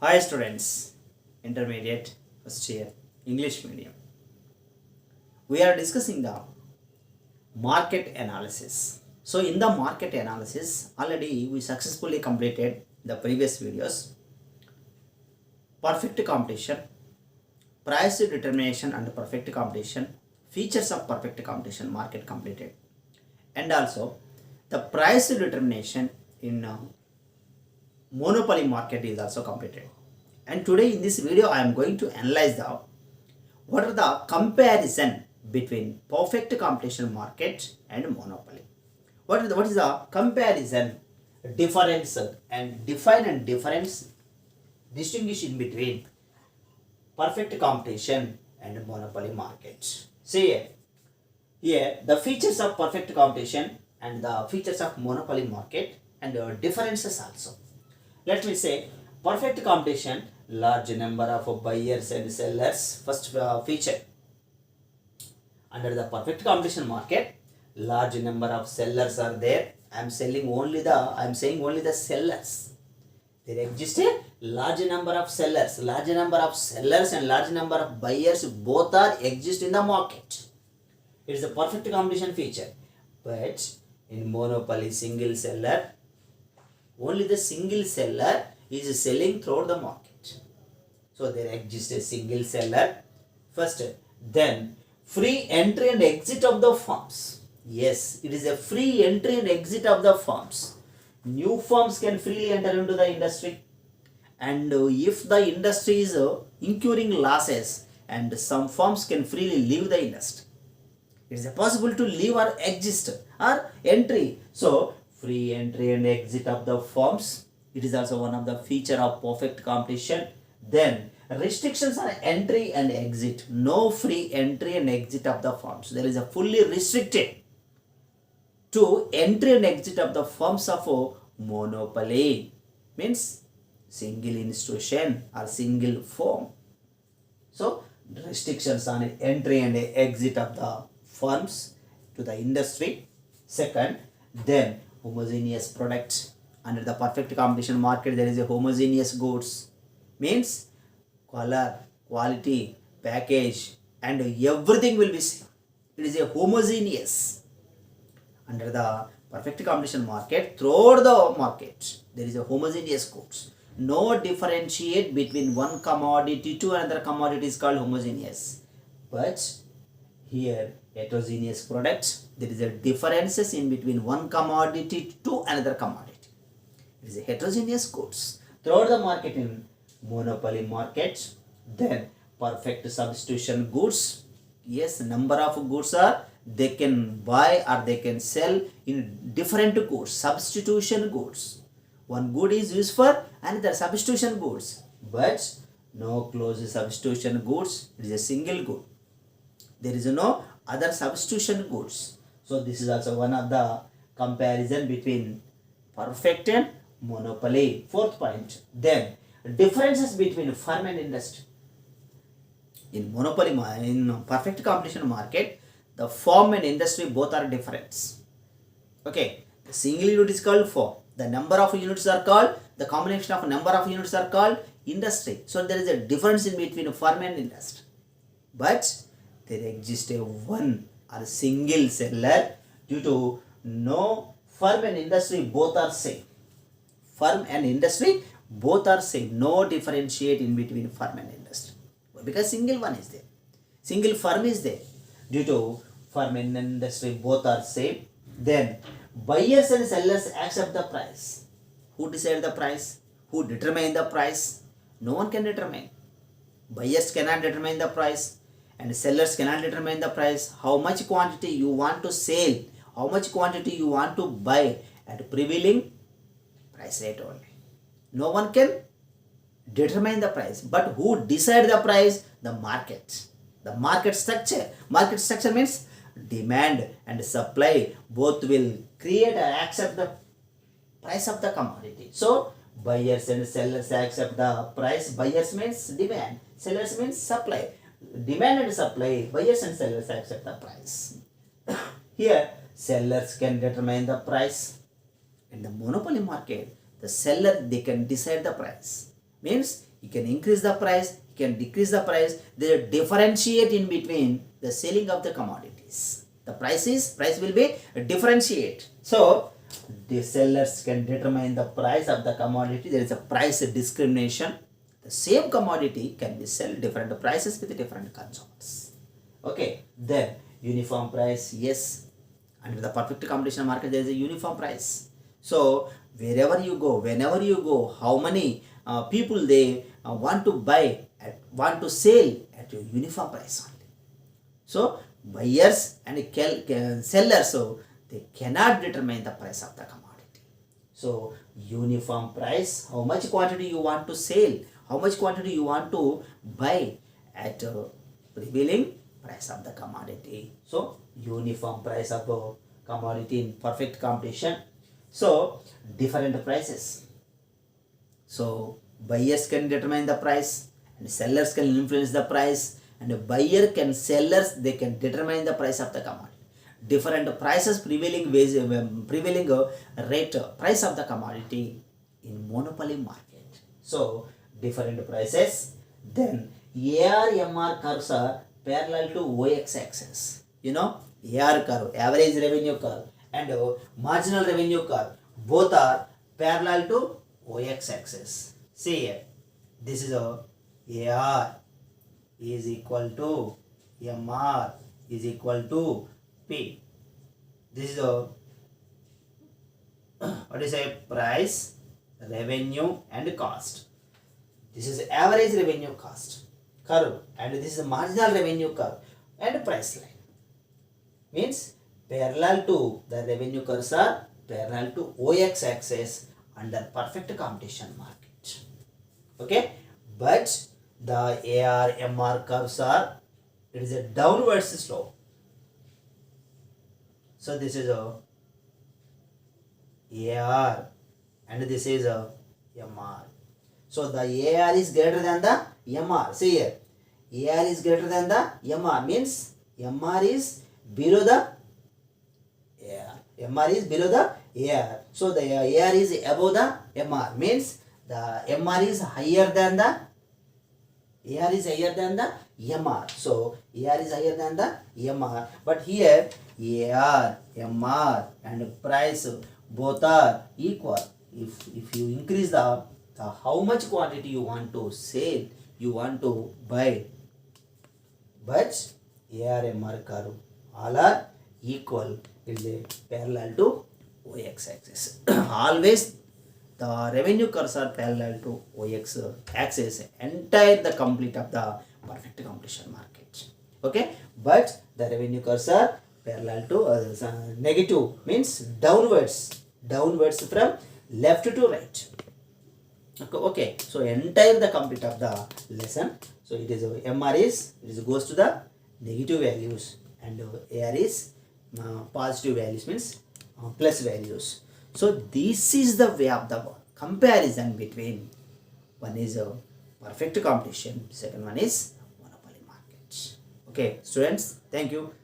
Hi students, intermediate first year English medium. We are discussing the market analysis. So in the market analysis, already we successfully completed the previous videos. Perfect competition, price determination and perfect competition, features of perfect competition market completed, and also the price determination in monopoly market is also completed. And today in this video I am going to analyze the what are the comparison between perfect competition market and monopoly. What is the comparison, difference and define and difference distinguish in between perfect competition and monopoly market. See here the features of perfect competition and the features of monopoly market and differences also. Let me say perfect competition, large number of buyers and sellers. First feature. Under the perfect competition market, large number of sellers are there. I am saying only the sellers. There exists a large number of sellers and large number of buyers, both are exist in the market. It is a perfect competition feature. But in monopoly, single seller, only the single seller is selling throughout the market. So there exists a single seller first. Then free entry and exit of the firms. Yes, it is a free entry and exit of the firms. New firms can freely enter into the industry, and if the industry is incurring losses, and some firms can freely leave the industry. It is possible to leave or exist or entry. So free entry and exit of the firms, it is also one of the feature of perfect competition. Then restrictions on entry and exit. No free entry and exit of the firms. There is a fully restricted to entry and exit of the firms of monopoly. Means single institution or single firm. So restrictions on entry and exit of the firms to the industry. Second, then homogeneous products. Under the perfect competition market, there is a homogeneous goods. Means color, quality, package and everything will be same. It is a homogeneous. Under the perfect competition market, throughout the market, there is a homogeneous goods. No differentiate between one commodity to another commodity is called homogeneous. But here heterogeneous products, there is a differences in between one commodity to another commodity. It is a heterogeneous goods throughout the market in monopoly market. Then perfect substitution goods. Yes, number of goods are they can buy or they can sell in different goods. Substitution goods. One good is used for another substitution goods. But no close substitution goods. It is a single good. There is no other substitution goods. So this is also one of the comparison between perfect and monopoly. Fourth point. Then differences between firm and industry. In monopoly, in perfect competition market, the firm and industry both are different. Okay, the single unit is called firm. The number of units are called, the combination of number of units are called industry. So there is a difference in between firm and industry. But there exists a one or single seller due to no firm and industry both are same. Firm and industry both are same. No differentiate in between firm and industry. Because single one is there. Single firm is there. Due to firm and industry both are same. Then buyers and sellers accept the price. Who decide the price? Who determine the price? No one can determine. Buyers cannot determine the price and sellers cannot determine the price. How much quantity you want to sell, how much quantity you want to buy at prevailing price rate only. No one can determine the price. But who decide the price? The market. The market structure. Market structure means demand and supply both will create and accept the price of the commodity. So buyers and sellers accept the price. Buyers means demand, sellers means supply. Demand and supply, buyers and sellers accept the price. Here sellers can determine the price. In the monopoly market, the seller they can decide the price. Means You can increase the price, you can decrease the price. They differentiate in between the selling of the commodities. The price will be differentiate. So the sellers can determine the price of the commodity. There is a price discrimination. The same commodity can be sold different prices with different consumers. Okay, then uniform price, yes. Under the perfect competition market, there is a uniform price. So wherever you go, whenever you go, how many people they want to buy, want to sell at a uniform price only. So buyers and sellers, so they cannot determine the price of the commodity. So uniform price, how much quantity you want to sell, how much quantity you want to buy at prevailing price of the commodity. So uniform price of the commodity in perfect competition. So different prices. So buyers can determine the price and sellers can influence the price, and a buyer can sellers they can determine the price of the commodity. Different prices prevailing rate price of the commodity in monopoly market. So different prices. Then AR/MR curves are parallel to OX axis. AR curve, average revenue curve, and marginal revenue curve, both are parallel to OX axis. See here, this is a AR is equal to MR is equal to P. This is a what is a price, revenue, and cost. This is average revenue cost curve, and this is a marginal revenue curve and price line. Means parallel to the revenue curves are parallel to OX axis under perfect competition market. Okay, but the AR/MR curves are, it is a downward slope. So this is a AR and this is a MR. So the AR is greater than the MR. See here, AR is greater than the MR, means MR is below the AR. MR is below the AR. So the AR is above the MR, means the MR is higher than the AR is higher than the MR. So AR is higher than the MR. But here AR, MR and price both are equal. If you increase the how much quantity you want to sell, you want to buy, but AR/MR curve all are equal, is a parallel to OX axis. Always the revenue curves are parallel to OX axis, entire the complete of the perfect competition market. Okay, but the revenue curves are parallel to negative, means downwards from left to right. Okay, so entire the complete of the lesson. So it is MR is, it is goes to the negative values, and AR is positive values, means plus values. So this is the way of the comparison between one is a perfect competition, second one is monopoly market. Okay, students, thank you.